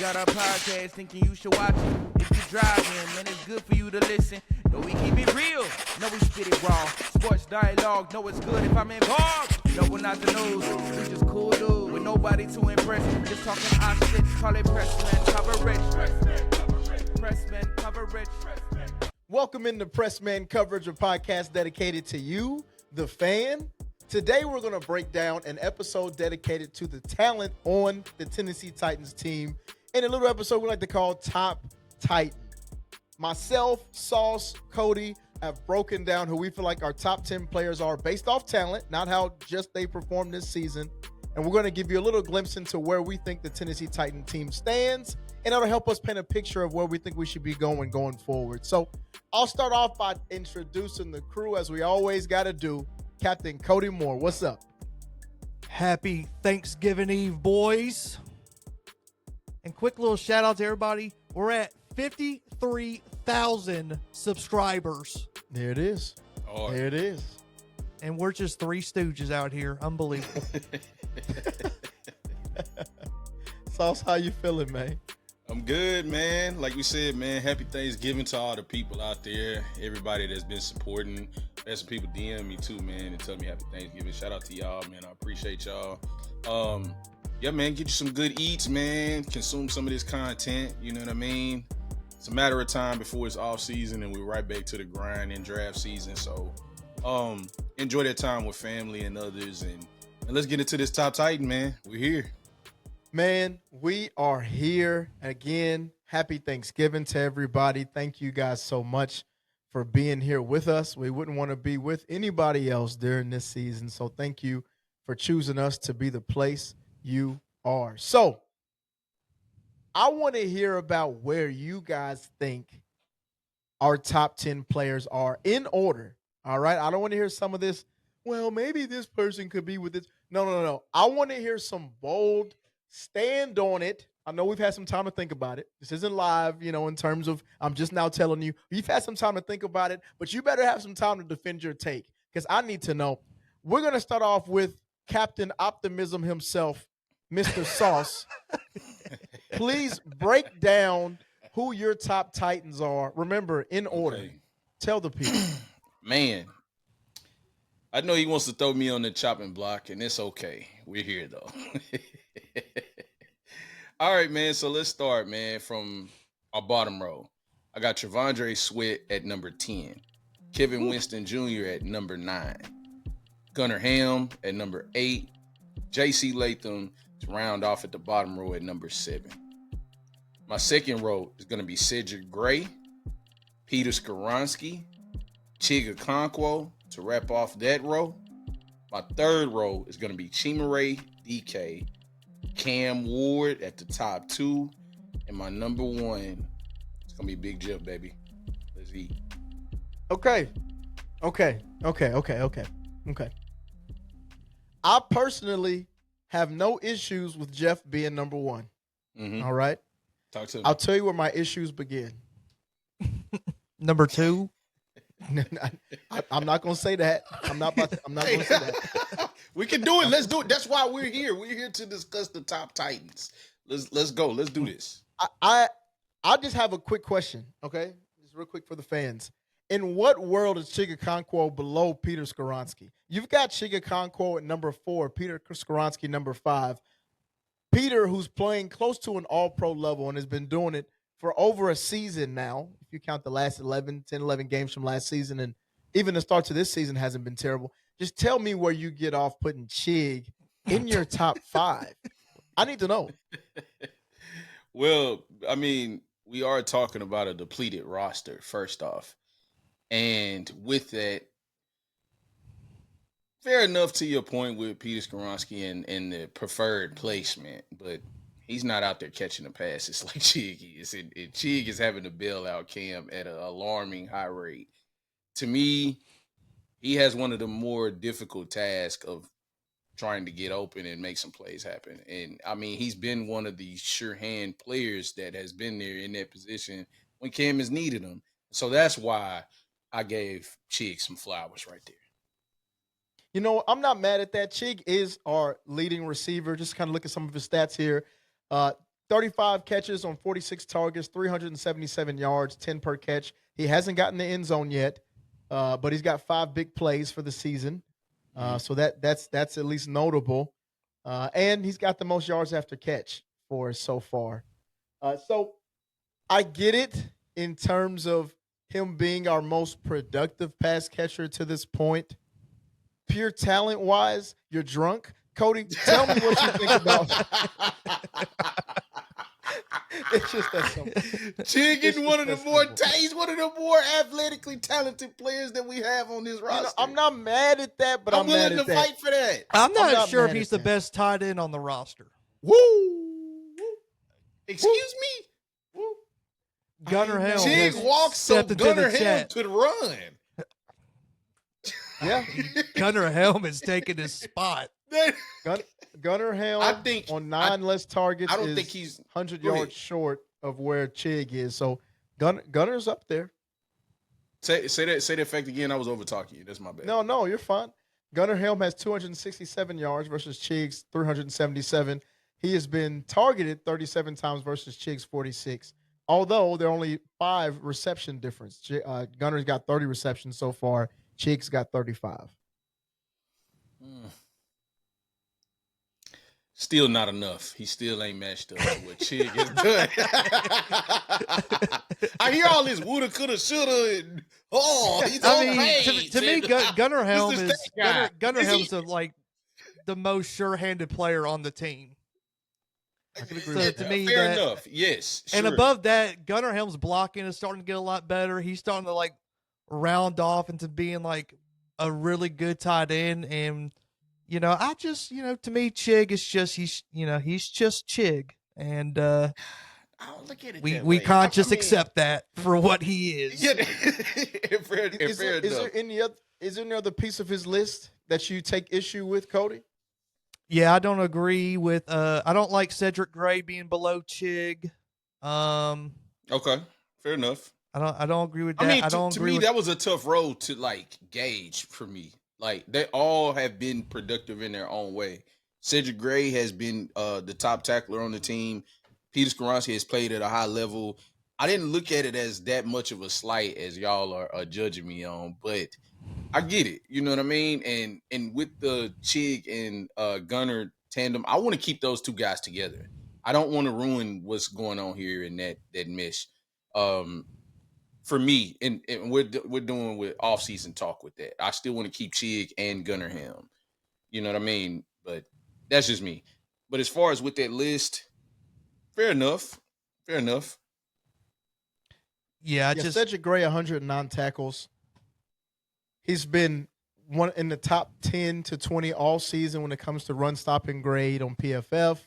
got our podcast thinking you should watch it. If you driving, man, it's good for you to listen. No, we keep it real. No, we spit it raw. Sports dialogue. No, it's good if I'm involved. No, we're not the news. We just cool dude with nobody to impress. Just talking our shit. Call it pressman coverage. Pressman coverage. Welcome into Pressman Coverage, a podcast dedicated to you, the fan. Today, we're going to break down an episode dedicated to the talent on the Tennessee Titans team. In a little episode we like to call Top Titan. Myself, Sauce, Cody have broken down who we feel like our top 10 players are based off talent, not how just they performed this season. And we're going to give you a little glimpse into where we think the Tennessee Titan team stands, and it'll help us paint a picture of where we think we should be going forward. So I'll start off by introducing the crew, as we always got to do. Captain Cody Moore, what's up? Happy Thanksgiving Eve, boys. And quick little shout out to everybody. We're at 53,000 subscribers. There it is. Oh. There it is. And we're just three stooges out here. Unbelievable. Sauce, how you feeling, man? I'm good, man. Like we said, man, happy Thanksgiving to all the people out there, everybody that's been supporting. There's some people DM me too, man, and tell me happy Thanksgiving. Shout out to y'all, man. I appreciate y'all. Yeah, man, get you some good eats, man. Consume some of this content, you know what I mean? It's a matter of time before it's off season and we're right back to the grind in draft season. So enjoy that time with family and others, and let's get into this Top Titan, man. We're here. Man, we are here again. Happy Thanksgiving to everybody. Thank you guys so much for being here with us. We wouldn't want to be with anybody else during this season, so thank you for choosing us to be the place you are. So I want to hear about where you guys think our top 10 players are in order. All right? I don't want to hear some of this, well, maybe this person could be with this. No. I want to hear some bold, stand on it. I know we've had some time to think about it. This isn't live, in terms of I'm just now telling you. You've had some time to think about it, but you better have some time to defend your take, because I need to know. We're going to start off with Captain Optimism himself, Mr. Sauce. Please break down who your top Titans are. Remember, in order. Okay. Tell the people. Man, I know he wants to throw me on the chopping block, and it's okay. We're here, though. All right, man, so let's start, man, from our bottom row. I got Trevondre Sweat at number 10. Kevin Winston Jr. at number 9. Gunnar Ham at number 8. J.C. Latham to round off at the bottom row at number 7. My second row is going to be Cedric Gray, Peter Skoronski, Chig to wrap off that row. My third row is going to be Chimere Dike, Cam Ward at the top 2, and my number 1 is going to be Big Jeff, baby. Let's eat. Okay. I personally have no issues with Jeff being number 1. Mm-hmm. All right? Talk to me. I'll tell you where my issues begin. Number 2. I'm not going to say that. I'm not going to say that. We can do it. Let's do it. That's why we're here. We're here to discuss the top Titans. Let's go. Let's do this. I just have a quick question, okay? Just real quick for the fans. In what world is Chig below Peter Skoronski? You've got Chig at number 4, Peter Skoronski number 5. Peter, who's playing close to an all-pro level and has been doing it for over a season now, if you count the last 11 games from last season, and even the start to this season hasn't been terrible. Just tell me where you get off putting Chig in your top 5. I need to know. Well, I mean, we are talking about a depleted roster, first off. And with that, fair enough to your point with Peter Skoronski and the preferred placement, but he's not out there catching the passes like Chig is. And Chig is having to bail out Cam at an alarming high rate. To me, he has one of the more difficult tasks of trying to get open and make some plays happen. And, I mean, he's been one of the sure-hand players that has been there in that position when Cam has needed him. So that's why I gave Chig some flowers right there. You know, I'm not mad at that. Chig is our leading receiver. Just kind of look at some of his stats here. 35 catches on 46 targets, 377 yards, 10 per catch. He hasn't gotten the end zone yet, but he's got 5 big plays for the season. So that's at least notable. And he's got the most yards after catch for us so far. So I get it in terms of him being our most productive pass catcher to this point. Pure talent-wise, you're drunk. Cody, tell me what you think about it's just that simple. Chig is one of the more he's one of the more athletically talented players that we have on this roster. I'm not mad at that, but I'm willing mad to at fight for that. I'm not sure if mad he's at the that. best tight end on the roster. Woo! Excuse me? Woo! Gunnar Helm Chig has walks so stepped into Gunnar the Helm chat. could run. Yeah. Gunnar Helm is taking his spot. Gunnar Helm I think- on 9 less targets I don't is think he's 100 go ahead. yards short of where Chig is. So Gunner's up there. Say that fact again. I was over talking you. That's my bad. No, you're fine. Gunnar Helm has 267 yards versus Chig's 377. He has been targeted 37 times versus Chig's 46. Although there are only 5 reception difference. Gunner's got 30 receptions so far. Chig's got 35. Still not enough. He still ain't matched up with what Chig has done. I hear all this woulda, coulda, shoulda, and he's I on mean, page. to me, Gunnar Helm This is that guy. Gunnar Is he- Helm's like the most sure-handed player on the team. I can agree So with to that. me, fair that- enough. Yes, And sure. above that, Gunnar Helm's blocking is starting to get a lot better. He's starting to like round off into being like a really good tight end. And I just to me, Chig is just he's just Chig, and I don't look at it. we that we way. can't just I mean, accept that for what he is. Yeah, fair Is there enough. any other piece of his list that you take issue with, Cody? Yeah, I don't agree with. I don't like Cedric Gray being below Chig. Okay, fair enough. I don't agree with that. I mean, don't to agree me, with. that was a tough road to like gauge for me. Like they all have been productive in their own way. Cedric Gray has been the top tackler on the team. Peter Skoronski has played at a high level. I didn't look at it as that much of a slight as y'all are judging me on, but I get it. You know what I mean? And with the Chig and Gunner tandem, I want to keep those two guys together. I don't want to ruin what's going on here in that mesh. For me, and we're doing with off-season talk with that. I still want to keep Chig and Gunnar Helm. You know what I mean? But that's just me. But as far as with that list, fair enough. Fair enough. Yeah, Cedric Gray, 109 tackles. He's been one in the top 10 to 20 all season when it comes to run stopping grade on PFF.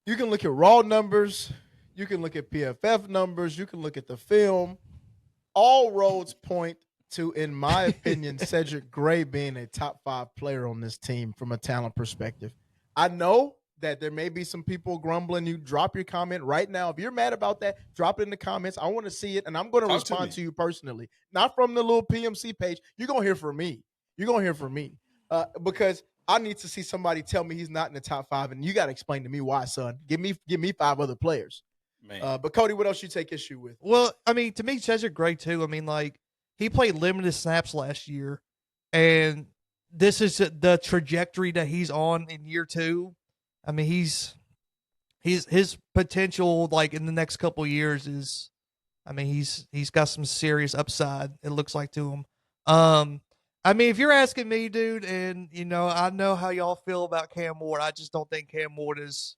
You can look at raw numbers. You can look at PFF numbers. You can look at the film. All roads point to, in my opinion, Cedric Gray being a top 5 player on this team from a talent perspective. I know that there may be some people grumbling. You drop your comment right now. If you're mad about that, drop it in the comments. I want to see it, and I'm going to respond to you personally. Not from the little PMC page. You're going to hear from me. You're going to hear from me because I need to see somebody tell me he's not in the top 5, and you got to explain to me why, son. Give me 5 other players. Man. But Cody, what else you take issue with? Well, I mean, to me, Cedric Gray too. I mean, like he played limited snaps last year, and this is the trajectory that he's on in year 2. I mean, his potential, like in the next couple of years, is, I mean, he's got some serious upside. It looks like to him. I mean, if you're asking me, dude, and I know how y'all feel about Cam Ward. I just don't think Cam Ward is.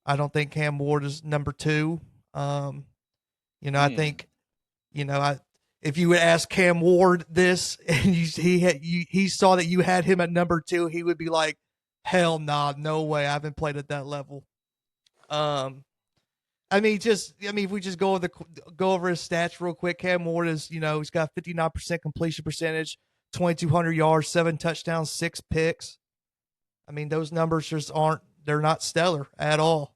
I don't think Cam Ward is number 2. I think, if you would ask Cam Ward this and he saw that you had him at number 2, he would be like, hell nah, no way. I haven't played at that level. I mean, if we just go over his stats real quick, Cam Ward is, he's got 59% completion percentage, 2,200 yards, 7 touchdowns, 6 picks. I mean, those numbers just they're not stellar at all.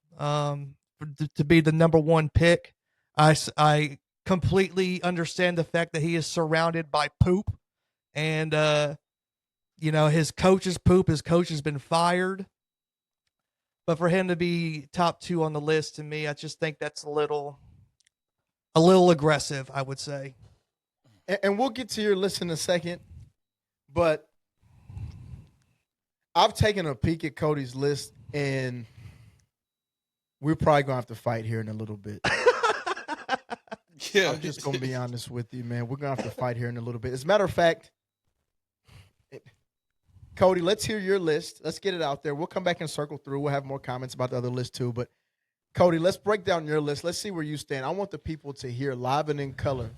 To be the number 1 pick, I completely understand the fact that he is surrounded by poop, and his coach's poop. His coach has been fired, But for him to be top 2 on the list, to me, I just think that's a little aggressive, I would say. And we'll get to your list in a second, but I've taken a peek at Cody's list, and we're probably going to have to fight here in a little bit. Yeah. I'm just going to be honest with you, man. We're going to have to fight here in a little bit. As a matter of fact, Cody, let's hear your list. Let's get it out there. We'll come back and circle through. We'll have more comments about the other list too. But, Cody, let's break down your list. Let's see where you stand. I want the people to hear live and in color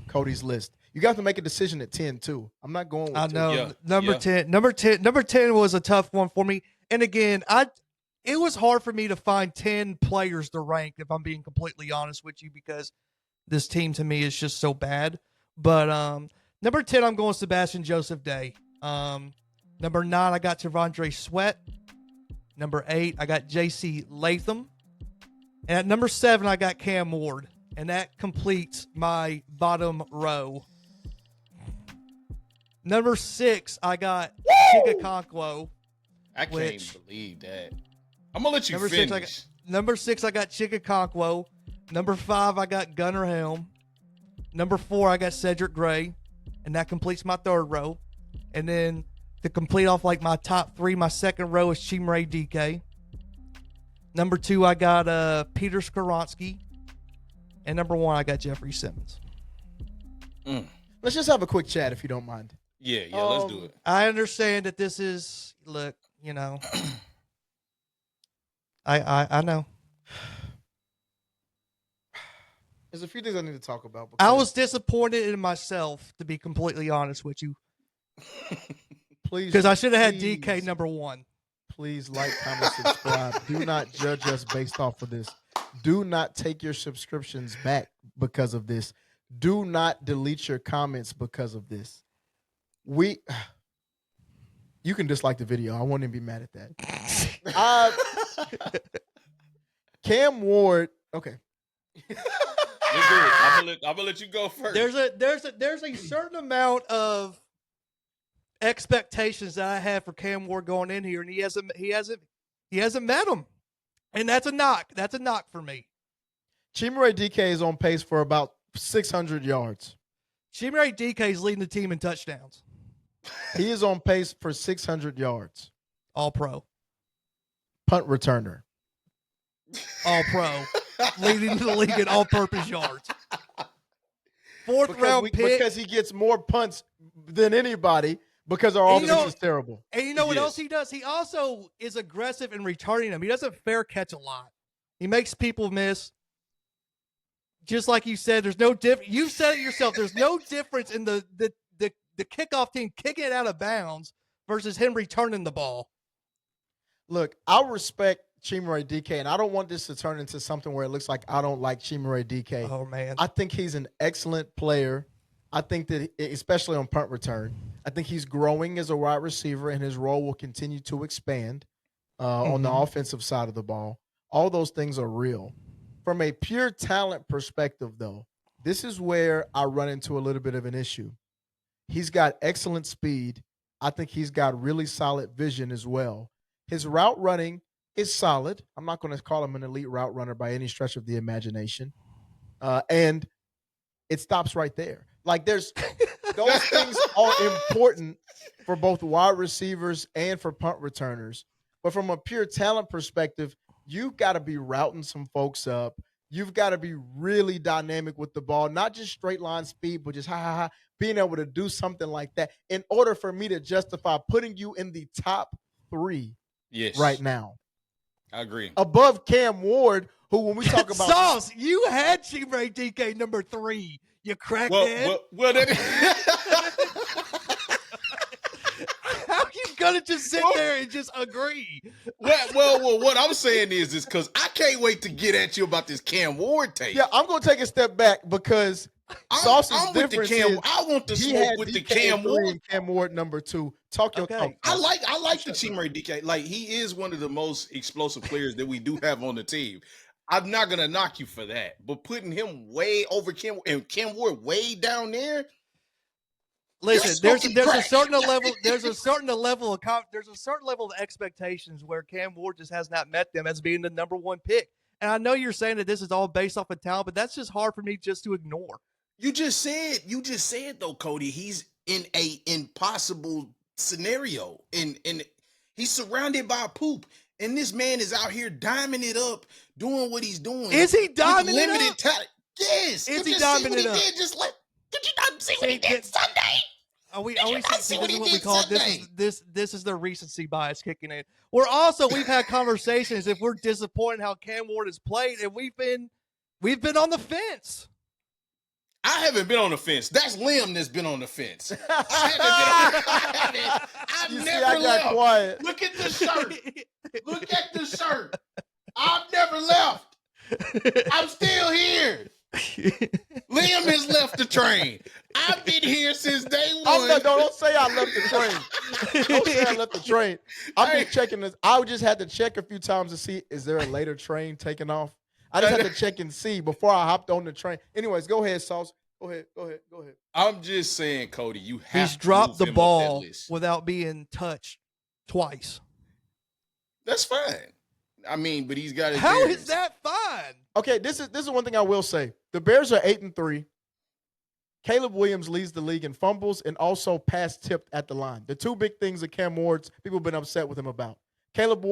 Cody's list. You got to make a decision at 10 too. I'm not going with I know. Yeah. Number 10 was a tough one for me. And again, it was hard for me to find 10 players to rank, if I'm being completely honest with you, because this team to me is just so bad. But number 10, I'm going Sebastian Joseph Day. Number 9, I got Tavondre Sweat. Number 8, I got J.C. Latham. And at number 7, I got Cam Ward. And that completes my bottom row. Number 6, I got Chigakonkwo. I can't which- believe that. I'm gonna let you Number finish. Number 6, I got Chigakonkwo. Number 5, I got Gunnar Helm. Number 4, I got Cedric Gray. And that completes my third row. And then to complete off like my top 3, my second row is Chimere Dike. Number 2, I got Peter Skoronsky. And number 1, I got Jeffery Simmons. Let's just have a quick chat if you don't mind. Yeah, let's do it. I understand that this is, look, you know, I know. There's a few things I need to talk about. I was disappointed in myself, to be completely honest with you, please, because I should have had please, DK number 1. Please like, comment, subscribe. Do not judge us based off of this. Do not take your subscriptions back because of this. Do not delete your comments because of this. You can dislike the video. I won't even be mad at that. Cam Ward. Okay. I'm gonna let you go first. There's a certain amount of expectations that I have for Cam Ward going in here, and he hasn't met him, and that's a knock. That's a knock for me. Chimere DK is on pace for about 600 yards. Chimere DK is leading the team in touchdowns. He is on pace for 600 yards. All pro. Punt returner. All pro. Leading the league in all-purpose yards. Fourth round pick. Because he gets more punts than anybody because our offense is terrible. And you know what else he does? He also is aggressive in returning them. He doesn't fair catch a lot. He makes people miss. Just like you said, there's no difference. You said it yourself. There's no difference in the kickoff team kicking it out of bounds versus him returning the ball. Look, I respect Chimere DK, and I don't want this to turn into something where it looks like I don't like Chimere DK. Oh, man. I think he's an excellent player. I think that, especially on punt return, I think he's growing as a wide receiver, and his role will continue to expand on the offensive side of the ball. All those things are real. From a pure talent perspective, though, this is where I run into a little bit of an issue. He's got excellent speed. I think he's got really solid vision as well. His route running is solid. I'm not going to call him an elite route runner by any stretch of the imagination. And it stops right there. Like those things are important for both wide receivers and for punt returners. But from a pure talent perspective, you've got to be routing some folks up. You've got to be really dynamic with the ball, not just straight line speed, but just being able to do something like that in order for me to justify putting you in the top 3 right now. I agree. Above Cam Ward, who when we talk about Sauce, you had Chimere DK number 3. You crackhead. Well, that How you gonna just sit there and just agree? well, what I'm saying is because I can't wait to get at you about this Cam Ward tape. Yeah, I'm going to take a step back because Sauce's I'm with the difference Cam. is I want the he smoke had with the DK Cam 3 Ward. and Cam Ward number 2. Talk your talk. I like the Chimere DK. Like, he is one of the most explosive players that we do have on the team. I'm not gonna knock you for that, but putting him way over Cam and Cam Ward way down there, Listen, there's a crack. certain level of expectations where Cam Ward just has not met them as being the number one pick. And I know you're saying that this is all based off of talent, but that's just hard for me just to ignore. You just said though, Cody, he's in a impossible scenario. And he's surrounded by poop. And this man is out here diming it up, doing what he's doing. Is he diming it limited up? talent. Yes. Is he diming it up? Did you not see what he did Sunday? This is what we call this is the recency bias kicking in. We've had conversations if we're disappointed how Cam Ward has played, and we've been on the fence. I haven't been on the fence. That's Lim that's been on the fence. I've never left. Quiet. Look at the shirt. I've never left. I'm still here. Liam has left the train. I've been here since day one. Don't say I left the train. Don't say I left the train. I've been checking this. I just had to check a few times to see, is there a later train taking off? I just had to check and see before I hopped on the train. Anyways, go ahead, Sauce. Go ahead. I'm just saying, Cody, you have He's to dropped move the him up that ball list. without being touched twice. That's fine. I mean, but he's got his How bearings. is that fine? Okay, this is one thing I will say. The Bears are 8-3. Caleb Williams leads the league in fumbles and also pass tipped at the line. The two big things that Cam Ward's people have been upset with him about. Caleb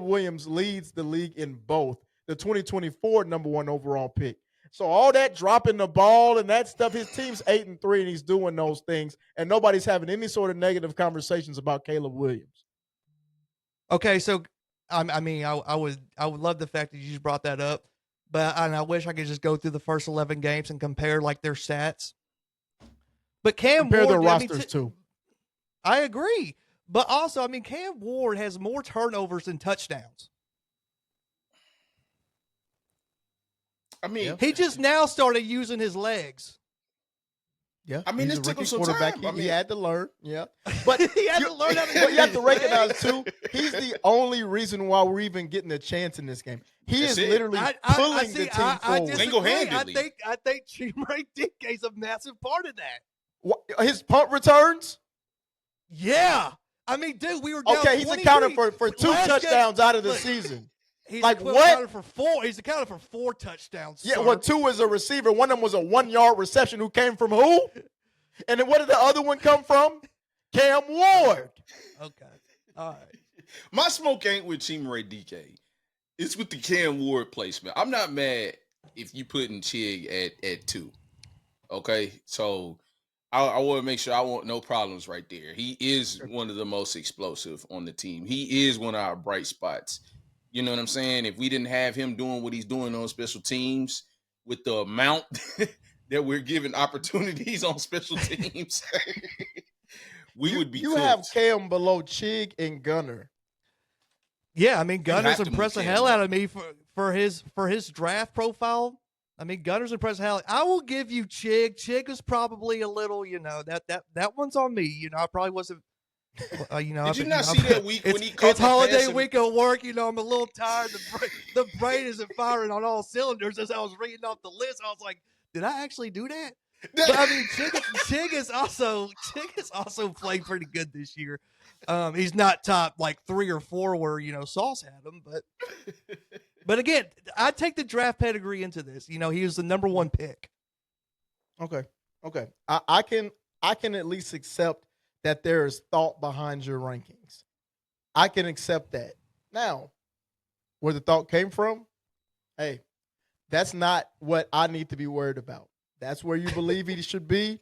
Williams leads the league in both. The 2024 number one overall pick. So all that dropping the ball and that stuff, his team's 8-3 and he's doing those things, and nobody's having any sort of negative conversations about Caleb Williams. Okay, so I would love the fact that you just brought that up, but I wish I could just go through the first 11 games and compare like their stats. But Compare Ward, their rosters too. I agree, but also Cam Ward has more turnovers than touchdowns. He just now started using his legs. Yeah, I mean, he's this a took him rookie some quarterback. time. He had to learn. Yeah, but He had to learn how to but you have to use his recognize legs. too. He's the only reason why we're even getting a chance in this game. He That's is it. literally pulling the team forward. disagree. Single-handedly. I think Chig Dike is a massive part of that. His punt returns. Yeah, dude, we were down Okay, he's 23. accounted for two Last touchdowns game- out of the look, season. He's Like accounted what? for 4. He's accounted for 4 touchdowns. Yeah, sir. well, 2 is a receiver. One of them was a 1-yard reception who came from who? And then where did the other one come from? Cam Ward. Okay, all right. My smoke ain't with Chimere Dike. It's with the Cam Ward placement. I'm not mad if you putting Chig at 2. Okay, so I want to make sure I want no problems right there. He is one of the most explosive on the team. He is one of our bright spots. You know what I'm saying? If we didn't have him doing what he's doing on special teams with the amount that we're giving opportunities on special teams, we would be You cooked. have Cam below Chig and Gunner. Yeah, Gunner's have to impressed the move Cam hell up. out of me for his draft profile. Gunner's impressed the hell. I will give you Chig. Chig is probably a little, that one's on me. I probably wasn't. Did you not see that week when he caught it's the holiday pass week at work. I'm a little tired. The brain isn't firing on all cylinders. As I was reading off the list, I was like, "Did I actually do that?" But Chig has also played pretty good this year. He's not top like 3 or 4 where Sauce had him, but again, I take the draft pedigree into this. He was the number 1 pick. Okay. I can at least accept that there is thought behind your rankings. I can accept that. Now, where the thought came from, hey, that's not what I need to be worried about. That's where you believe he should be.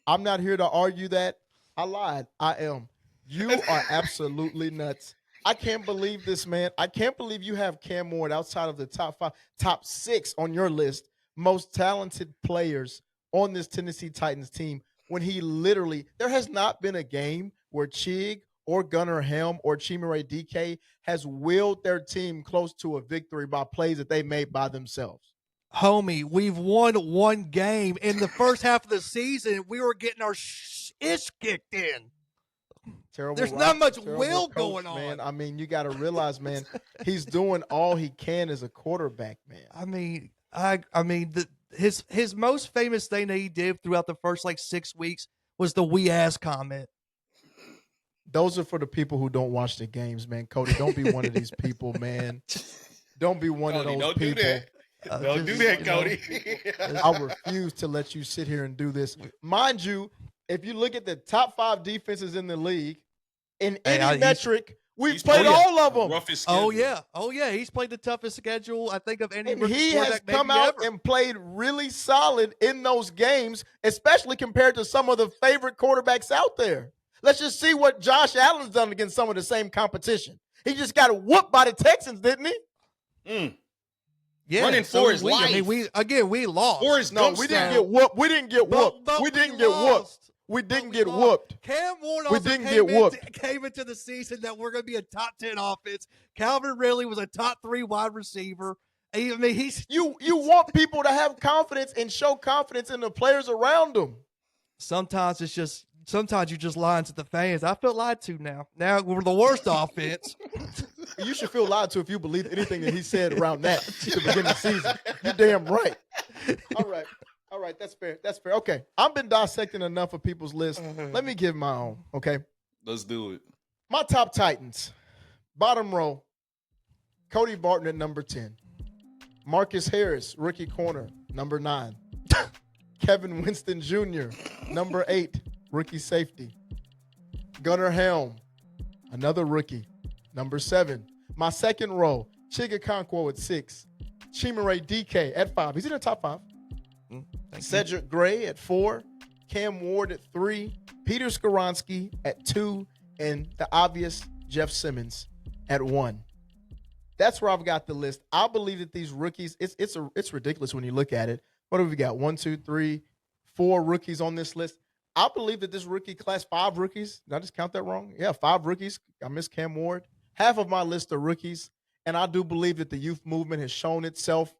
I'm not here to argue that. I lied. I am. You are absolutely nuts. I can't believe this, man. I can't believe you have Cam Ward outside of the top 6 on your list, most talented players on this Tennessee Titans team, when he literally, there has not been a game where Chig or Gunnar Helm or Chimere Dike has willed their team close to a victory by plays that they made by themselves. Homie, we've won 1 game. In the first half of the season, we were getting our ish kicked in. Terrible. There's not much terrible will coach, going on. Man. You got to realize, man, he's doing all he can as a quarterback, man. His most famous thing that he did throughout the first 6 weeks was the "we ass" comment. Those are for the people who don't watch the games, man. Cody, don't be one of these people, man. Don't be one Cody, of those don't people. do that. Don't do that, Cody. I refuse to let you sit here and do this. Mind you, if you look at the top 5 defenses in the league, in any metric, we've played all of them. Oh yeah, he's played the toughest schedule I think of any. And he has come out ever. and played really solid in those games, especially compared to some of the favorite quarterbacks out there. Let's just see what Josh Allen's done against some of the same competition. He just got whooped by the Texans, didn't he? Yeah, running for his life. I mean, we lost. We didn't get whooped. We didn't get whooped. We didn't get whooped. We didn't get whooped. Cam Ward also came into the season that we're going to be a top 10 offense. Calvin Ridley was a top 3 wide receiver. I mean, you want people to have confidence and show confidence in the players around them. Sometimes you're just lying to the fans. I feel lied to now. Now we're the worst offense. You should feel lied to if you believe anything that he said around that to the beginning of the season. You're damn right. All right. That's fair. Okay. I've been dissecting enough of people's lists. Let me give my own, okay? Let's do it. My top Titans. Bottom row, Cody Barton at number 10. Marcus Harris, rookie corner, number 9. Kevin Winston Jr., number 8. Rookie safety. Gunnar Helm, another rookie, number 7. My second row, Chig at 6. Chimere Dike at 5. He's in the top 5. Cedric Gray at 4. Cam Ward at 3. Peter Skoronski at 2. And the obvious Jeff Simmons at 1. That's where I've got the list. I believe that these rookies, it's ridiculous when you look at it. What have we got? 1, 2, 3, 4 rookies on this list. I believe that this rookie class, 5 rookies. Did I just count that wrong? Yeah, 5 rookies. I missed Cam Ward. Half of my list are rookies. And I do believe that the youth movement has shown itself.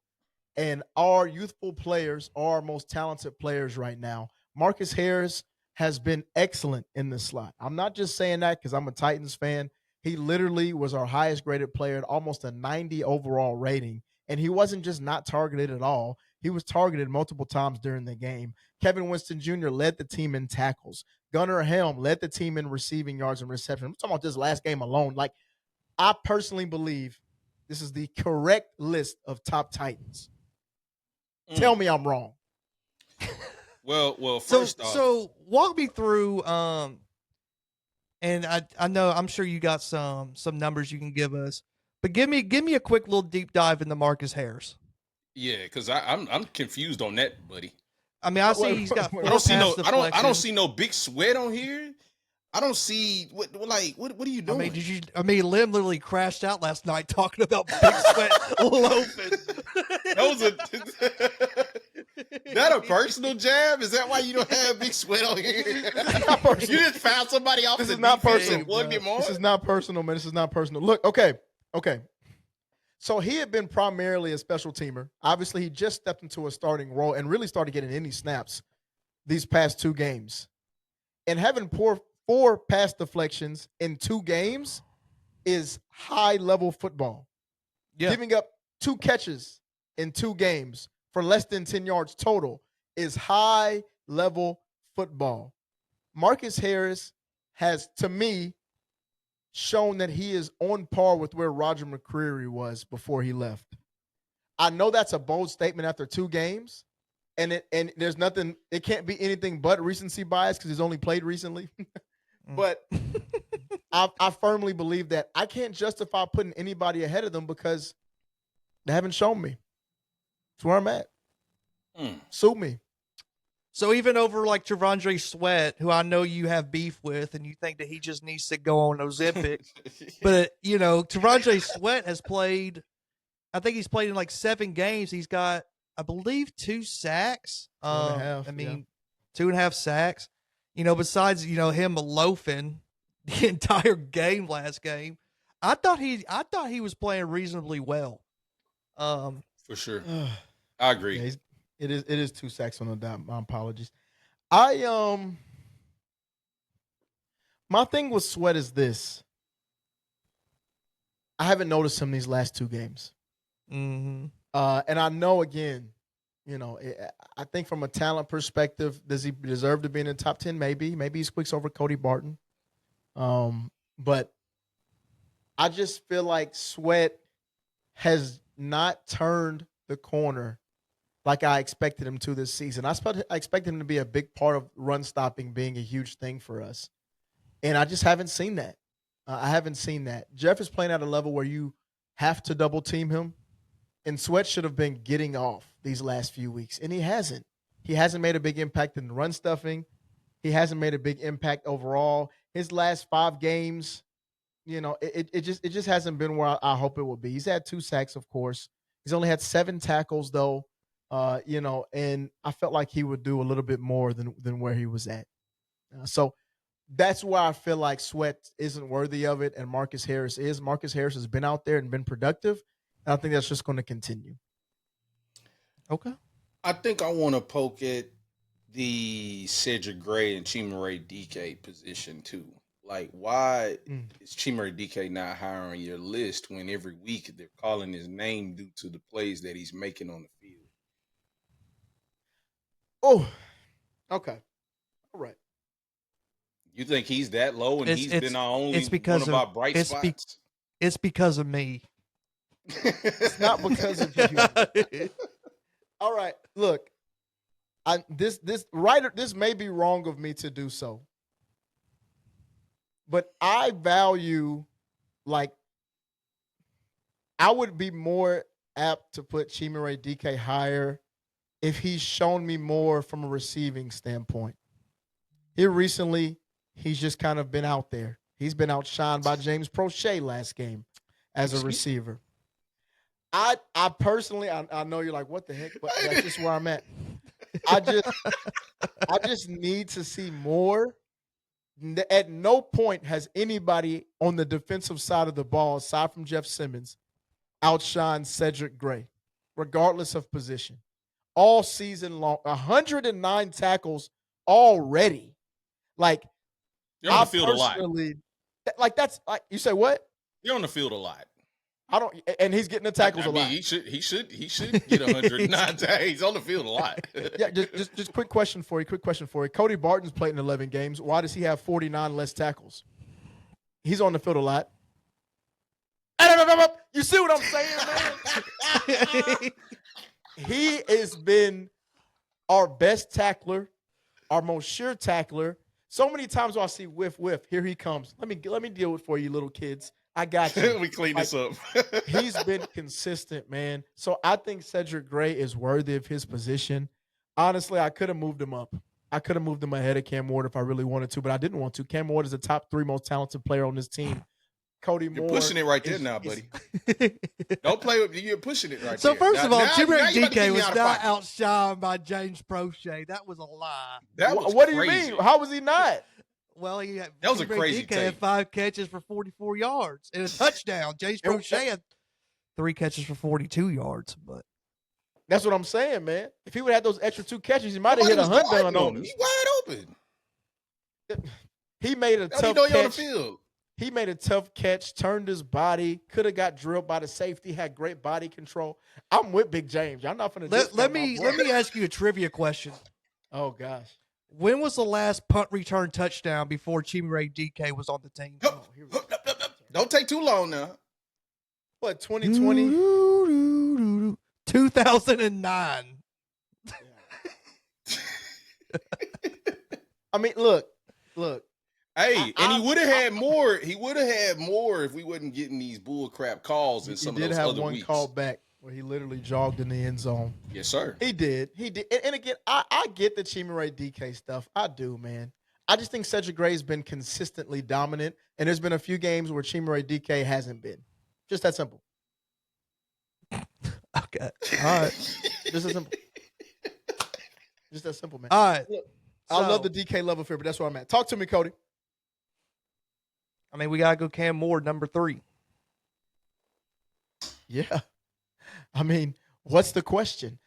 And our youthful players are our most talented players right now. Marcus Harris has been excellent in the slot. I'm not just saying that because I'm a Titans fan. He literally was our highest graded player at almost a 90 overall rating. And he wasn't just not targeted at all. He was targeted multiple times during the game. Kevin Winston Jr. led the team in tackles. Gunnar Helm led the team in receiving yards and reception. I'm talking about this last game alone. Like, I personally believe this is the correct list of top Titans. Tell me I'm wrong. Well, first off. So walk me through, and I know, I'm sure you got some numbers you can give us, but give me a quick little deep dive into Marcus Harris. Yeah, because I'm confused on that, buddy. I mean, I see he's got. I don't see no big sweat on here. I don't see what are you doing? Lim literally crashed out last night talking about big sweat loafing. That a personal jab? Is that why you don't have big sweat on here? You just found somebody off. This is not personal. This is not personal, man. This is not personal. Look, okay. So he had been primarily a special teamer. Obviously, he just stepped into a starting role and really started getting any snaps these past 2 games. And having 4 pass deflections in 2 games is high-level football. Yeah. Giving up 2 catches in 2 games for less than 10 yards total is high-level football. Marcus Harris has, to me, shown that he is on par with where Roger McCreary was before he left. I know that's a bold statement after 2 games, and there's nothing. It can't be anything but recency bias because he's only played recently. But I firmly believe that I can't justify putting anybody ahead of them because they haven't shown me. That's where I'm at. Sue me. So even over like Trevondre Sweat, who I know you have beef with, and you think that he just needs to go on Ozempic, but Trevondre Sweat has played. I think he's played in like 7 games. He's got, I believe, 2 sacks. 2.5 sacks. Besides him loafing the entire game last game, I thought he was playing reasonably well. For sure, I agree. Yeah, it is 2 sacks on the dot. My apologies. My thing with Sweat is this. I haven't noticed him these last 2 games. Mm-hmm. And I know, again, I think from a talent perspective, does he deserve to be in the top 10? Maybe. Maybe he squeaks over Cody Barton. But I just feel like Sweat has not turned the corner like I expected him to this season. I expected him to be a big part of run stopping being a huge thing for us. And I just haven't seen that. I haven't seen that. Jeff is playing at a level where you have to double team him. And Sweat should have been getting off these last few weeks. And he hasn't. He hasn't made a big impact in run stuffing. He hasn't made a big impact overall. His last 5 games, it just hasn't been where I hope it would be. He's had 2 sacks, of course. He's only had 7 tackles, though. And I felt like he would do a little bit more than where he was at. So that's why I feel like Sweat isn't worthy of it, and Marcus Harris is. Marcus Harris has been out there and been productive, and I think that's just going to continue. Okay. I think I want to poke at the Cedric Gray and Chimere Dike position too. Like, why is Chimere Dike not higher on your list when every week they're calling his name due to the plays that he's making on the field? Oh, okay. All right. You think he's that low, and he's been our only one of our bright spots? It's because of me. It's not because of you. All right, look. This may be wrong of me to do so, but I value, like, I would be more apt to put Chimere Dike higher if he's shown me more from a receiving standpoint. Here recently, he's just kind of been out there. He's been outshined by James Prochet last game as a receiver. I personally, I know you're like, what the heck? But that's just where I'm at. I just need to see more. At no point has anybody on the defensive side of the ball, aside from Jeff Simmons, outshined Cedric Gray, regardless of position. All season long, 109 tackles already. Like, you're on the field a lot. Like, that's like, you say what? You're on the field a lot. I don't, and he's getting the tackles a lot. He should get 109 tackles. He's on the field a lot. Yeah, just quick question for you. Cody Barton's played in 11 games. Why does he have 49 less tackles? He's on the field a lot. You see what I'm saying, man? He has been our best tackler, our most sure tackler. So many times I see whiff. Here he comes. Let me deal with for you, little kids. I got you. We clean this up. He's been consistent, man. So I think Cedric Gray is worthy of his position. Honestly, I could have moved him up. I could have moved him ahead of Cam Ward if I really wanted to, but I didn't want to. Cam Ward is the top 3 most talented player on this team. Cody Moore. You're pushing it right there now, buddy. Don't play with you're pushing it right so there. So first of all, Chimere Dike was not outshined by James Prochet. That was a lie. What do you mean? How was he not? Well, that was a crazy Dike had 5 catches for 44 yards and a touchdown. James Prochet had 3 catches for 42 yards. But that's what I'm saying, man. If he would have had those extra 2 catches, he might have hit a hunt down on him. He's wide open. He made a tough catch. On the field. He made a tough catch, turned his body, could have got drilled by the safety, had great body control. I'm with Big James. I'm not going to let me ask you a trivia question. Oh, gosh. When was the last punt return touchdown before Chimere Dike was on the team? Don't take too long now. What, 2020? 2009. I mean, look. Hey, and he would have had more. He would have had more if we wasn't getting these bull crap calls in some of those other weeks. He did have one call back where he literally jogged in the end zone. Yes, sir. He did. And again, I get the Chimere Dike stuff. I do, man. I just think Cedric Gray has been consistently dominant, and there's been a few games where Chimere Dike hasn't been. Just that simple. Okay. All right. Just that simple. Just that simple, man. All right. Look, I love the DK love affair, but that's where I'm at. Talk to me, Cody. I mean, we got to go Cam Moore, number 3. Yeah. I mean, what's the question?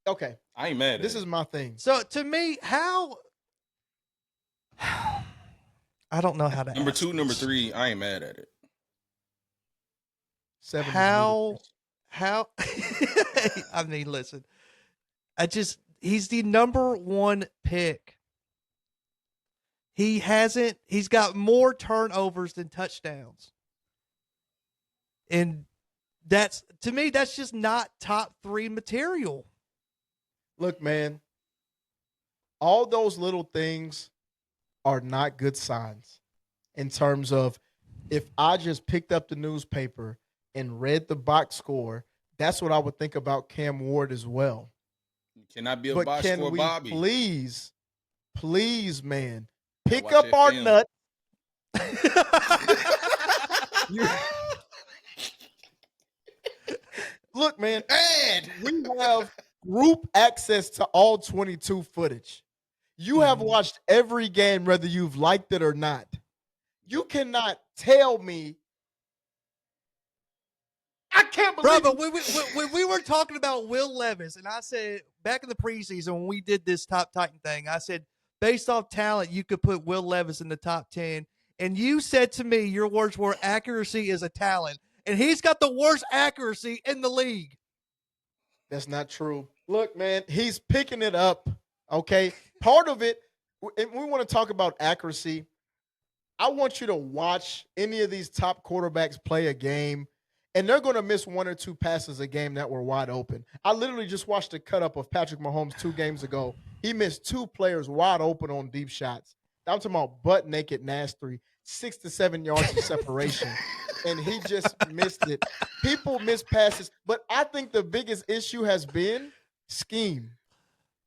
Okay. I ain't mad at This is my thing. So, to me, how... I don't know how to Number 2, number 3, I ain't mad at it. 7. How... I mean, listen. He's the number one pick. He's got more turnovers than touchdowns. And to me, that's just not top 3 material. Look, man, all those little things are not good signs in terms of if I just picked up the newspaper and read the box score, that's what I would think about Cam Ward as well. You cannot be a But box can score we Bobby. please, man, pick watch up that our film. nut. Look, man, we have group access to all 22 footage. You have watched every game, whether you've liked it or not. You cannot tell me. I can't believe Bro, but when we were talking about Will Levis, and I said back in the preseason when we did this top Titan thing, I said based off talent, you could put Will Levis in the top 10. And you said to me, your words were accuracy is a talent. And he's got the worst accuracy in the league. that's not true. Look, man, he's picking it up. Okay. Part of it, and we want to talk about accuracy. I want you to watch any of these top quarterbacks play a game, and they're going to miss 1 or 2 passes a game that were wide open. I literally just watched a cut up of Patrick Mahomes 2 games ago. He missed 2 players wide open on deep shots. I'm talking about butt naked nasty, 6 to 7 yards of separation, and he just missed it. People miss passes, but I think the biggest issue has been scheme.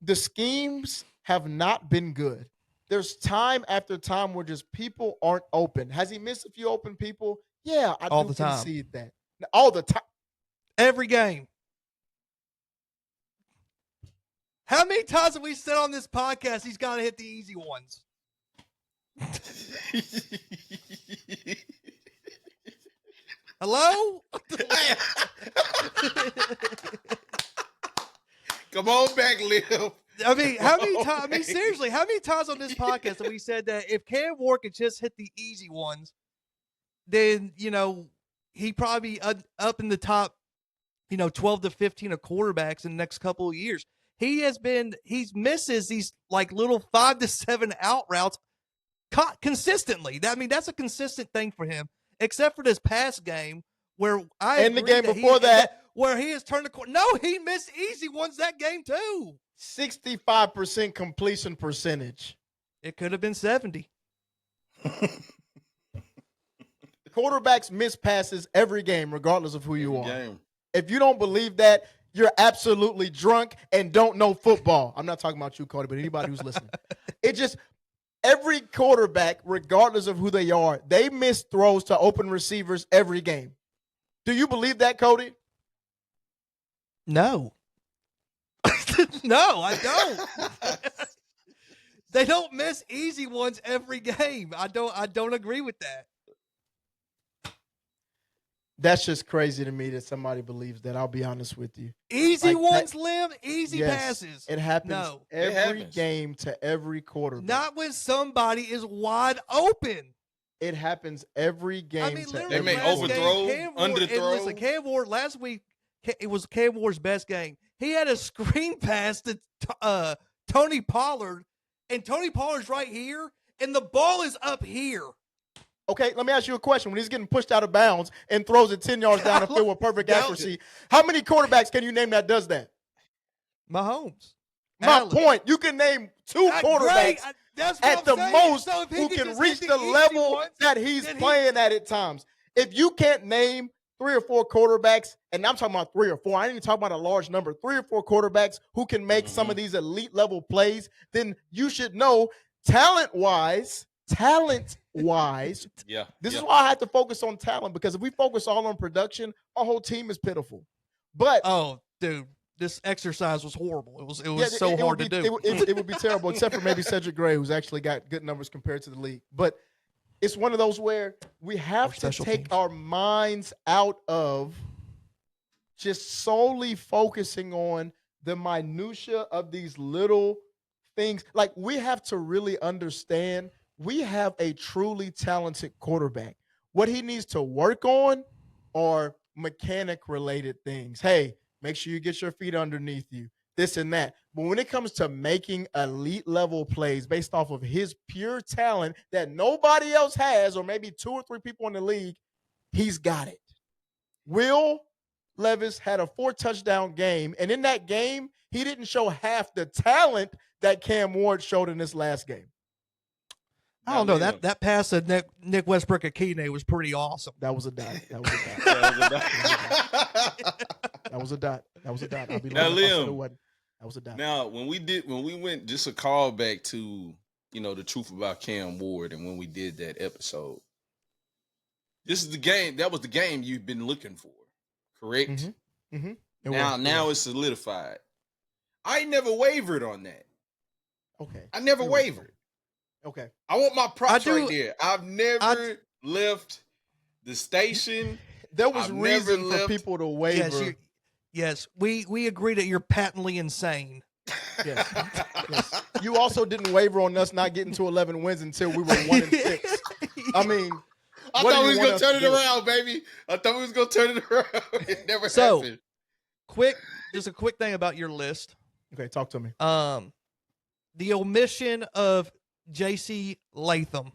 The schemes have not been good. There's time after time where just people aren't open. Has he missed a few open people? Yeah, I All do the time. concede that. All the time. Every game. How many times have we said on this podcast he's got to hit the easy ones? Hello? Come on back, Liv. I mean, how many times? I mean, seriously, how many times on this podcast have we said that if Cam Ward could just hit the easy ones, then he probably up in the top, 12 to 15 of quarterbacks in the next couple of years. He misses these like little 5 to 7 out routes consistently. I mean, that's a consistent thing for him, except for this past game where And the game before that, where he has turned the corner. No, he missed easy ones that game too. 65% completion percentage. It could have been 70. Quarterbacks miss passes every game, regardless of who you are. Game. If you don't believe that, you're absolutely drunk and don't know football. I'm not talking about you, Cody, but anybody who's listening. Every quarterback, regardless of who they are, they miss throws to open receivers every game. Do you believe that, Cody? No. No, I don't. They don't miss easy ones every game. I don't agree with that. That's just crazy to me that somebody believes that. I'll be honest with you. Easy Like ones, that- Lim. Easy Yes, passes. It happens No. every game to every quarterback. Not when somebody is wide open. It happens every game. I mean, to literally, They make last overthrow, game, Cam Ward, and underthrow. listen, Cam Ward last week, it was Cam Ward's best game. He had a screen pass to Tony Pollard, and Tony Pollard's right here, and the ball is up here. Okay, let me ask you a question. When he's getting pushed out of bounds and throws it 10 yards down the field with perfect accuracy, how many quarterbacks can you name that does that? Mahomes. My Allen. point, you can name 2 quarterbacks That's what at I'm the saying. most So if he who could can just reach hit the easy level ones, that he's then playing at times. If you can't name 3 or 4 quarterbacks, and I'm talking about 3 or 4, I ain't even talking about a large number, 3 or 4 quarterbacks who can make some of these elite level plays, then you should know talent-wise, Yeah. this is why I have to focus on talent, because if we focus all on production, our whole team is pitiful. But oh, dude, this exercise was horrible. It was yeah, so hard to do. It would be terrible, except for maybe Cedric Gray, who's actually got good numbers compared to the league. But it's one of those where we have to special take teams. our minds out of just solely focusing on the minutia of these little things. Like, we have to really understand we have a truly talented quarterback. What he needs to work on are mechanic related things. Hey, make sure you get your feet underneath you. this and that. But when it comes to making elite level plays based off of his pure talent that nobody else has, or maybe 2 or 3 people in the league, he's got it. Will Levis had a 4-touchdown game, and in that game, he didn't show half the talent that Cam Ward showed in this last game. I don't know. That pass of Nick Westbrook at Keeney was pretty awesome. That was a dot. That was a dot. I'll be Now, lying if I said Liam, it wasn't. That was a dot. Now, when we went, just a call back to, the truth about Cam Ward, and when we did that episode, this is the game. That was the game you've been looking for, correct? Mm-hmm. Mm-hmm. Now it's solidified. I never wavered on that. Okay. I never wavered. Okay. I want my props right there. I've never left the station. There was reason for people to waver. Yes, we agree that you're patently insane. Yes. You also didn't waver on us not getting to 11 wins until we were 1-6. I mean, I thought we was gonna turn it around, baby. I thought we was gonna turn it around. It never happened. Just a quick thing about your list. Okay, talk to me. The omission of J.C. Latham.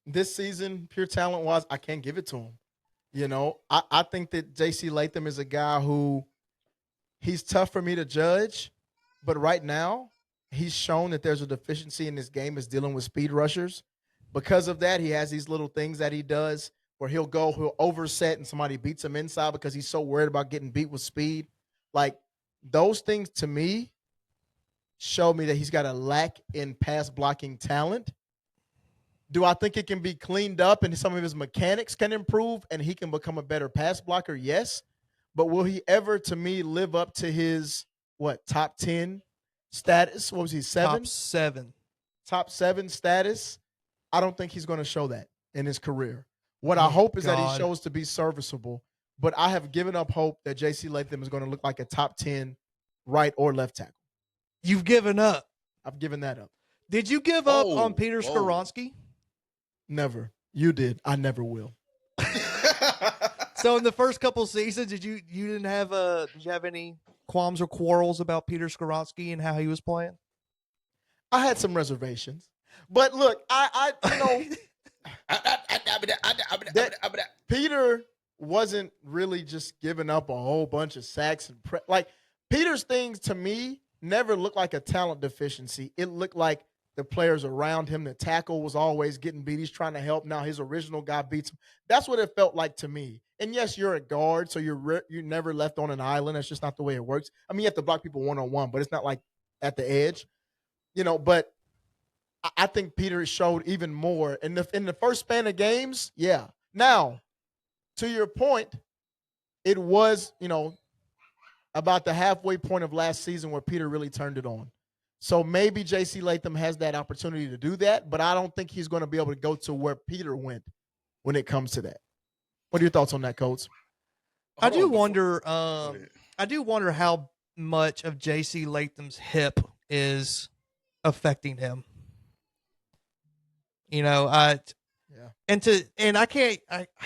This season, pure talent wise, I can't give it to him. I think that J.C. Latham is a guy who he's tough for me to judge, but right now he's shown that there's a deficiency in this game is dealing with speed rushers. Because of that, he has these little things that he does where he'll overset and somebody beats him inside because he's so worried about getting beat with speed. Like, those things to me show me that he's got a lack in pass blocking talent. Do I think it can be cleaned up and some of his mechanics can improve and he can become a better pass blocker? Yes. But will he ever, to me, live up to his, top 10 status? What was he, 7? Top 7 status? I don't think he's going to show that in his career. What I hope is that he shows to be serviceable. But I have given up hope that J.C. Latham is going to look like a top 10 right or left tackle. You've given up. I've given that up. Did you give up on Peter Skoronski? Never. You did. I never will. So in the first couple seasons, did you have any qualms or quarrels about Peter Skoronski and how he was playing? I had some reservations. But look, Peter wasn't really just giving up a whole bunch of sacks and Peter's things to me never looked like a talent deficiency. It looked like the players around him, the tackle was always getting beat. He's trying to help. Now his original guy beats him. That's what it felt like to me. And yes, you're a guard, so you're never left on an island. That's just not the way it works. I mean, you have to block people one-on-one, but it's not like at the edge, But I think Peter showed even more in the first span of games. Yeah. Now, to your point, it was, about the halfway point of last season where Peter really turned it on. So maybe J.C. Latham has that opportunity to do that, but I don't think he's going to be able to go to where Peter went when it comes to that. What are your thoughts on that, Coach? I do wonder how much of J.C. Latham's hip is affecting him. And I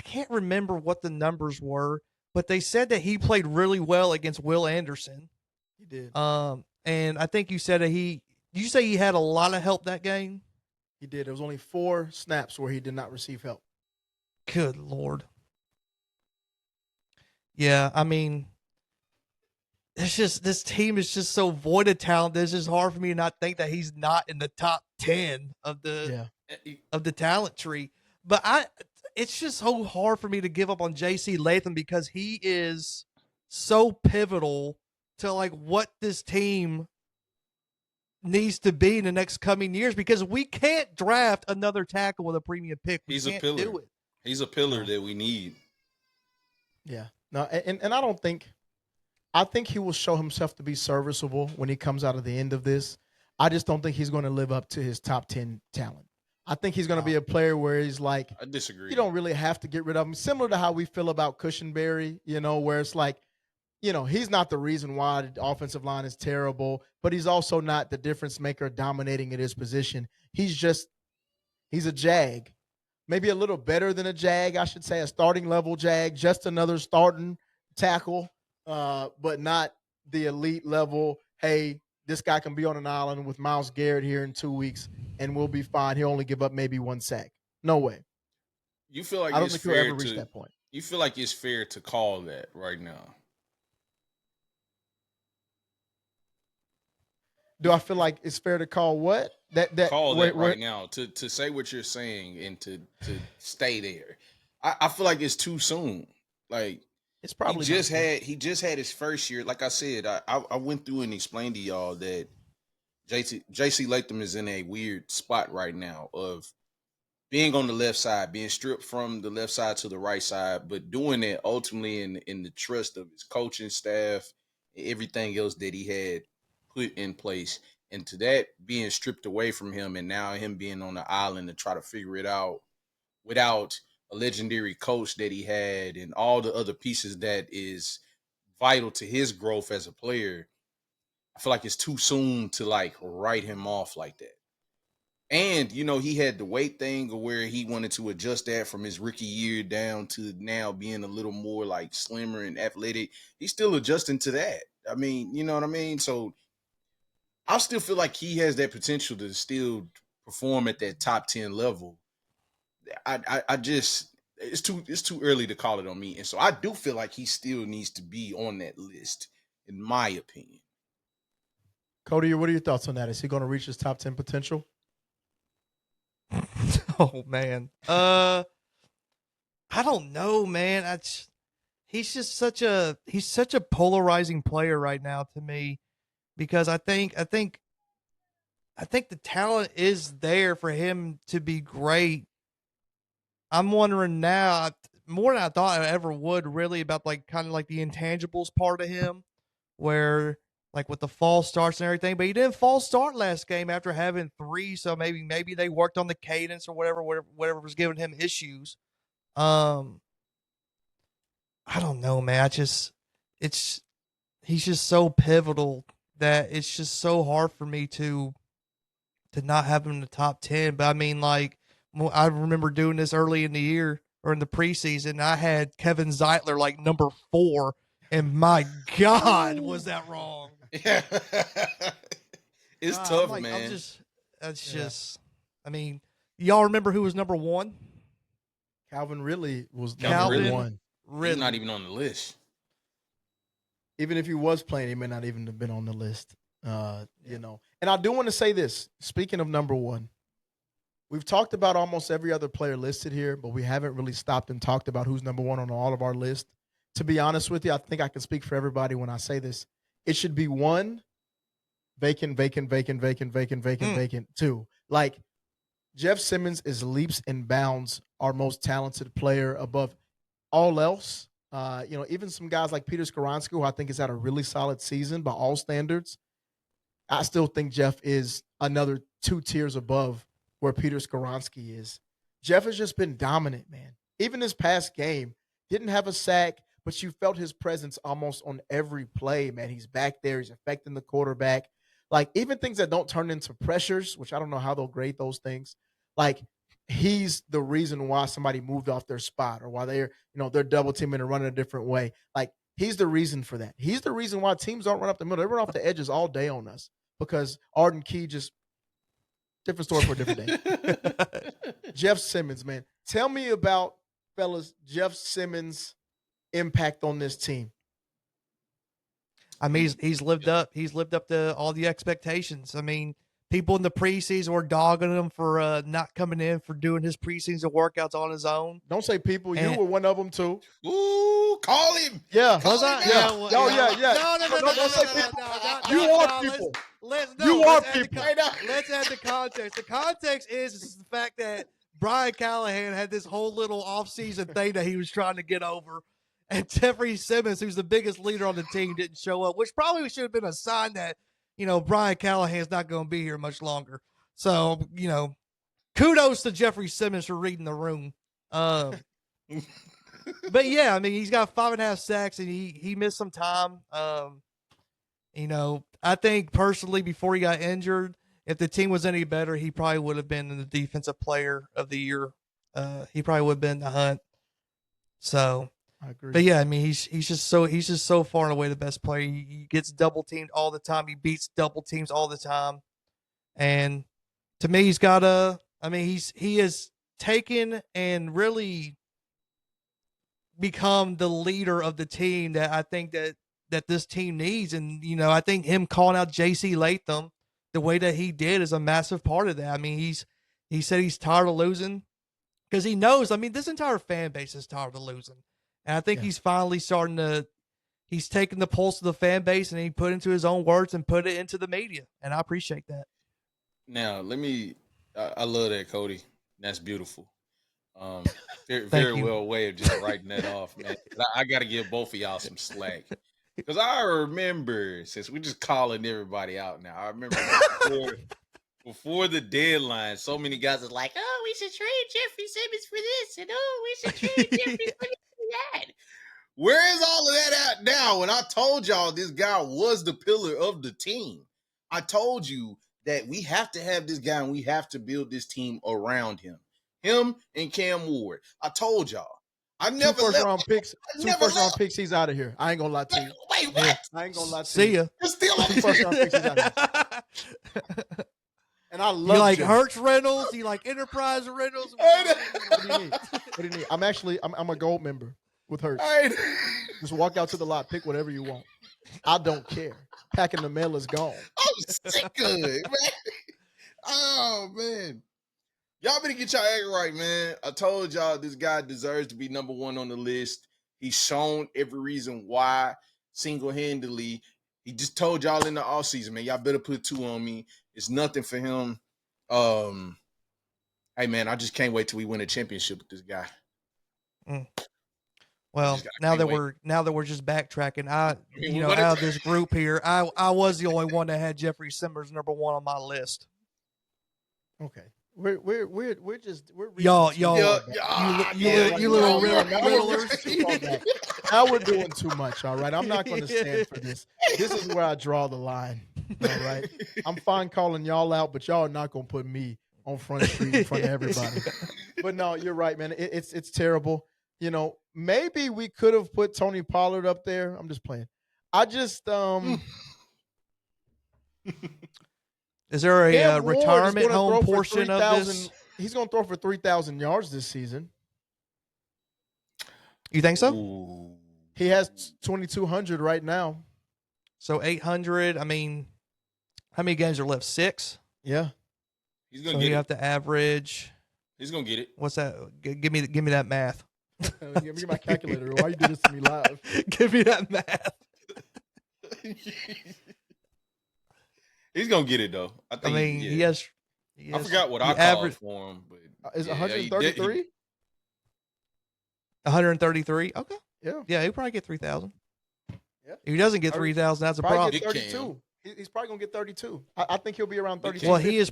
can't remember what the numbers were, but they said that he played really well against Will Anderson. He did. And I think you said that did you say he had a lot of help that game? He did. There was only 4 snaps where he did not receive help. Good Lord. Yeah, I mean, it's just, this team is just so void of talent. It's just hard for me to not think that he's not in the top 10 of the talent tree. But it's just so hard for me to give up on J.C. Latham because he is so pivotal to what this team needs to be in the next coming years, because we can't draft another tackle with a premium pick. He's a pillar. Do it. He's a pillar that we need. Yeah. No, and I think he will show himself to be serviceable when he comes out of the end of this. I just don't think he's going to live up to his top 10 talent. I think he's going to be a player where he's like, I disagree. You don't really have to get rid of him. Similar to how we feel about Cushenberry, where it's like, he's not the reason why the offensive line is terrible, but he's also not the difference maker dominating at his position. He's a jag. maybe a little better than a Jag, I should say, a starting level Jag, just another starting tackle, but not the elite level. Hey, this guy can be on an island with Myles Garrett here in 2 weeks and we'll be fine. He'll only give up maybe one sack. No way. You feel like I don't it's think he'll fair ever reach to that point. you feel like it's fair to call that right now. Do I feel like it's fair to call what? That Call where, that right now to say what you're saying and to stay there. I feel like it's too soon. Like it's probably he just had his first year. Like I said, I went through and explained to y'all that JC Latham is in a weird spot right now of being on the left side, being stripped from the left side to the right side, but doing it ultimately in the trust of his coaching staff, and everything else that he had put in place. And to that being stripped away from him and now him being on the island to try to figure it out without a legendary coach that he had and all the other pieces that is vital to his growth as a player, I feel like it's too soon to like write him off like that. And, you know, he had the weight thing where he wanted to adjust that from his rookie year down to now being a little more like slimmer and athletic. He's still adjusting to that. I mean, you know what I mean? So I still feel like he has that potential to still perform at that top 10 level. I just it's too early to call it on me. And so I do feel like he still needs to be on that list, in my opinion. Cody, what are your thoughts on that? Is he going to reach his top 10 potential? Oh man. I don't know, man. He's just such a polarizing player right now to me, because I think the talent is there for him to be great. I'm wondering now more than I thought I ever would, really, about like kind of like the intangibles part of him, where like with the false starts and everything, but he didn't false start last game after having 3. So maybe they worked on the cadence or whatever was giving him issues. I don't know, man. He's just so pivotal that it's just so hard for me to not have him in the top 10. But I mean, like, I remember doing this early in the year or in the preseason. I had Kevin Zeitler like number 4, and my God, was that wrong? Yeah. It's tough, like, man. I mean, y'all remember who was number 1? Calvin Ridley was Calvin number 1. He's not even on the list. Even if he was playing, he may not even have been on the list. You know. And I do want to say this, speaking of number 1, we've talked about almost every other player listed here, but we haven't really stopped and talked about who's number 1 on all of our list. To be honest with you, I think I can speak for everybody when I say this. It should be 1, vacant, 2. Like, Jeff Simmons is leaps and bounds our most talented player above all else. You know, even some guys like Peter Skoronski, who I think has had a really solid season by all standards, I still think Jeff is another 2 tiers above where Peter Skoronski is. Jeff has just been dominant, man. Even this past game, didn't have a sack, but you felt his presence almost on every play, man. He's back there. He's affecting the quarterback. Like, even things that don't turn into pressures, which I don't know how they'll grade those things. Like, he's the reason why somebody moved off their spot or why they're double teaming and running a different way. Like, he's the reason for that. He's the reason why teams don't run up the middle. They run off the edges all day on us because Arden Key just different story for a different day. Jeff Simmons, man. Tell me about, fellas, Jeff Simmons' impact on this team. I mean, he's lived up to all the expectations. I mean, people in the preseason were dogging him for not coming in for doing his preseason workouts on his own. Don't say people. You were one of them too. Ooh, call him. Yeah. Was I? Yeah. No. Don't say people. You are people. Let's add the context. The context is the fact that Brian Callahan had this whole little offseason thing that he was trying to get over. And Jeffery Simmons, who's the biggest leader on the team, didn't show up, which probably should have been a sign that, Brian Callahan's not going to be here much longer. So, kudos to Jeffery Simmons for reading the room. But yeah, I mean, he's got 5.5 sacks and he missed some time. I think personally before he got injured, if the team was any better, he probably would have been in the defensive player of the year he probably would have been in the hunt. So, I agree. but yeah, I mean, he's just so far and away the best player. He gets double teamed all the time. He beats double teams all the time. And to me, he's got he has taken and really become the leader of the team that I think that this team needs. And, you know, I think him calling out JC Latham the way that he did is a massive part of that. I mean, he said he's tired of losing because he knows, I mean, this entire fan base is tired of losing. And I think he's finally he's taken the pulse of the fan base and he put it into his own words and put it into the media. And I appreciate that. Now, I love that, Cody. That's beautiful. Very well way of just writing that off, man. I got to give both of y'all some slack. Because I remember, since we're just calling everybody out now, I remember before the deadline, so many guys was like, oh, we should trade Jeffery Simmons for this, and oh, we should trade Jeffery Simmons for that. Where is all of that at now? When I told y'all this guy was the pillar of the team, I told you that we have to have this guy and we have to build this team around him. Him and Cam Ward. I told y'all. I never two first round picks. He's out of here. I ain't gonna lie to you. Wait, what? I ain't gonna lie to you. See ya. You're still on Two first round picks. He's out of here. And I love. You like Jimmy. Hertz Reynolds? You like Enterprise Reynolds? What do you need? What do you need? I'm a gold member with Hertz. Just walk out to the lot, pick whatever you want. I don't care. Packing the mail is gone. I'm sick of it, man. Oh man. Y'all better get y'all act right, man. I told y'all this guy deserves to be number one on the list. He's shown every reason why single-handedly. He just told y'all in the offseason, man, y'all better put 2 on me. It's nothing for him. Hey, man, I just can't wait till we win a championship with this guy. Well, now that we're just backtracking, out of this group here, I was the only one that had Jeffery Simmons number 1 on my list. Okay. We're y'all, you little riddlers. Now we're doing too much. All right, I'm not going to stand for this. This is where I draw the line. All right, I'm fine calling y'all out, but y'all are not going to put me on Front Street in front of everybody. But no, you're right, man. It's terrible. You know, maybe we could have put Tony Pollard up there. I'm just playing. I just Is there a retirement home portion of this? He's going to throw for 3,000 yards this season. You think so? Ooh. He has 2,200 right now. So 800. I mean, how many games are left? 6. Yeah. He's gonna get it. You have to average. He's gonna get it. What's that? Give me that math. Give me my calculator. Why you do this to me live? Give me that math. He's gonna get it though. I think. He has. I forgot what I called for him, but is 133? 133. Okay. Yeah. Yeah, he'll probably get 3,000. Yeah. If he doesn't get 3,000, that's a problem. Get 32. He's probably gonna get 32. I think he'll be around 32. Well, he is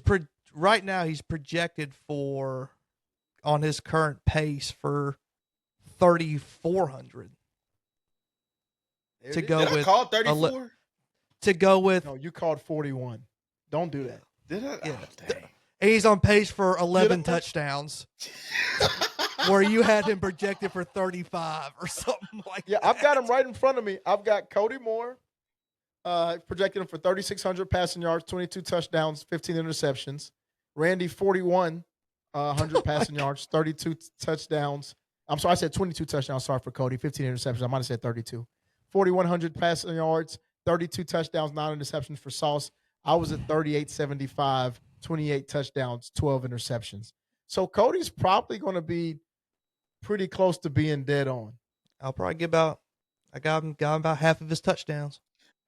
right now. He's projected for on his current pace for 3,400 to go with. Did I call 34? To go with. No, you called 41. Don't do that. Did I? Yeah. Oh, dang. And he's on pace for 11 touchdowns, where you had him projected for 35 or something like that. Yeah, I've got him right in front of me. I've got Cody Moore, projected him for 3,600 passing yards, 22 touchdowns, 15 interceptions. Randy, 4,100 passing yards, 32 touchdowns. I'm sorry, I said 22 touchdowns. Sorry for Cody, 15 interceptions. I might have said 32. 4,100 passing yards, 32 touchdowns, 9 interceptions for Sauce. I was at 3,875, 28 touchdowns, 12 interceptions. So Cody's probably going to be pretty close to being dead on. I'll probably get about. I got him about half of his touchdowns.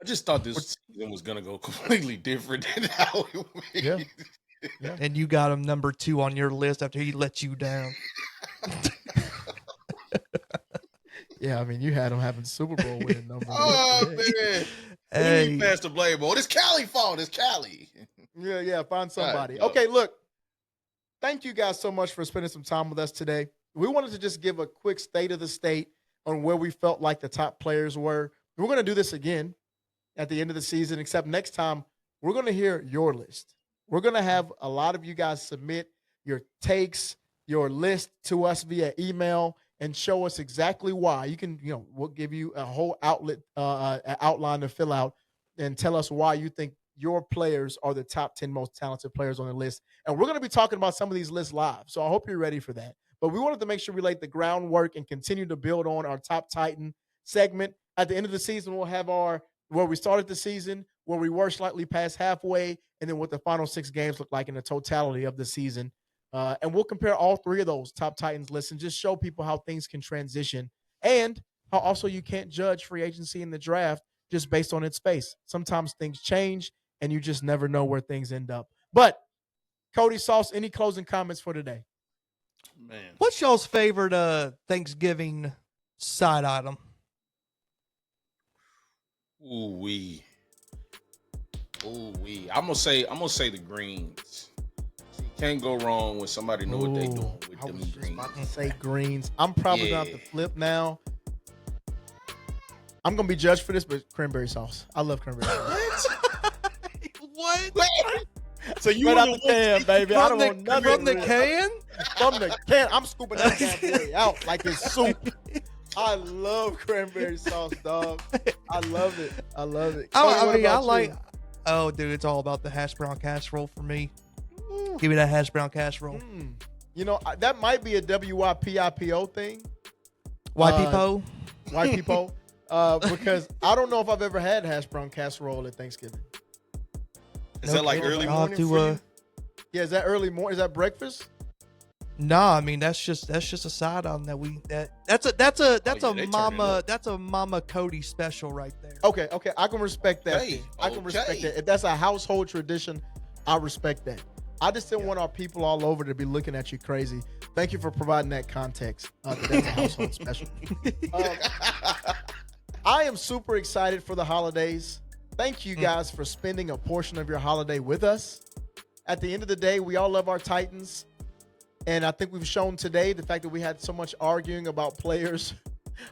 I just thought this season was gonna go completely different than how it went. Yeah. And you got him number 2 on your list after he let you down. Yeah, I mean, you had him having Super Bowl winning numbers. Oh man. Hey, Pass the blame on. It's Cali fault. It's Cali. Yeah. Find somebody. Right, okay, look. Thank you guys so much for spending some time with us today. We wanted to just give a quick state of the state on where we felt like the top players were. We're going to do this again at the end of the season, except next time we're going to hear your list. We're going to have a lot of you guys submit your takes, your list to us via email and show us exactly why. You can, we'll give you a whole outline to fill out and tell us why you think your players are the top 10 most talented players on the list. And we're going to be talking about some of these lists live. So I hope you're ready for that. But we wanted to make sure we laid the groundwork and continue to build on our top Titan segment. At the end of the season, we'll have where we started the season, where we were slightly past halfway, and then what the final 6 games look like in the totality of the season. And we'll compare all 3 of those top Titans lists and just show people how things can transition and how also you can't judge free agency in the draft just based on its face. Sometimes things change and you just never know where things end up. But Cody Sauce, any closing comments for today? Man, What's y'all's favorite Thanksgiving side item? ooh wee. I'm gonna say the greens. You can't go wrong when somebody know what they doing with I them was just greens. about to say greens. I'm probably going to have to flip now. I'm going to be judged for this, but cranberry sauce. I love cranberry sauce. What? So you out the can, baby. I don't want nothing From the real. can? From the can. I'm scooping that bad boy out like it's soup. I love cranberry sauce, dog. I love it. Cody, what about you? Oh, dude, it's all about the hash brown casserole for me. Give me that hash brown casserole. That might be a WYPIPO thing. White people? White people. Because I don't know if I've ever had hash brown casserole at Thanksgiving. Is that like early morning for you? Yeah, is that early morning? Is that breakfast? Nah, I mean that's just a side item that's a mama Cody special right there. Okay, I can respect that. Okay, I can respect that. If that's a household tradition, I respect that. I just didn't want our people all over to be looking at you crazy. Thank you for providing that context. That's a household special. I am super excited for the holidays. Thank you guys for spending a portion of your holiday with us. At the end of the day, we all love our Titans. And I think we've shown today the fact that we had so much arguing about players.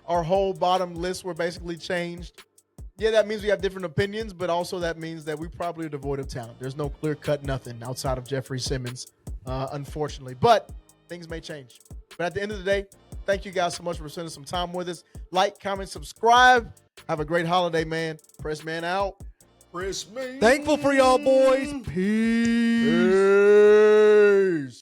Our whole bottom list were basically changed. Yeah, that means we have different opinions, but also that means that we probably are devoid of talent. There's no clear-cut nothing outside of Jeffery Simmons, unfortunately. But things may change. But at the end of the day, thank you guys so much for spending some time with us. Like, comment, subscribe. Have a great holiday, man. Press man out. Press me. Thankful for y'all boys. Peace. Peace.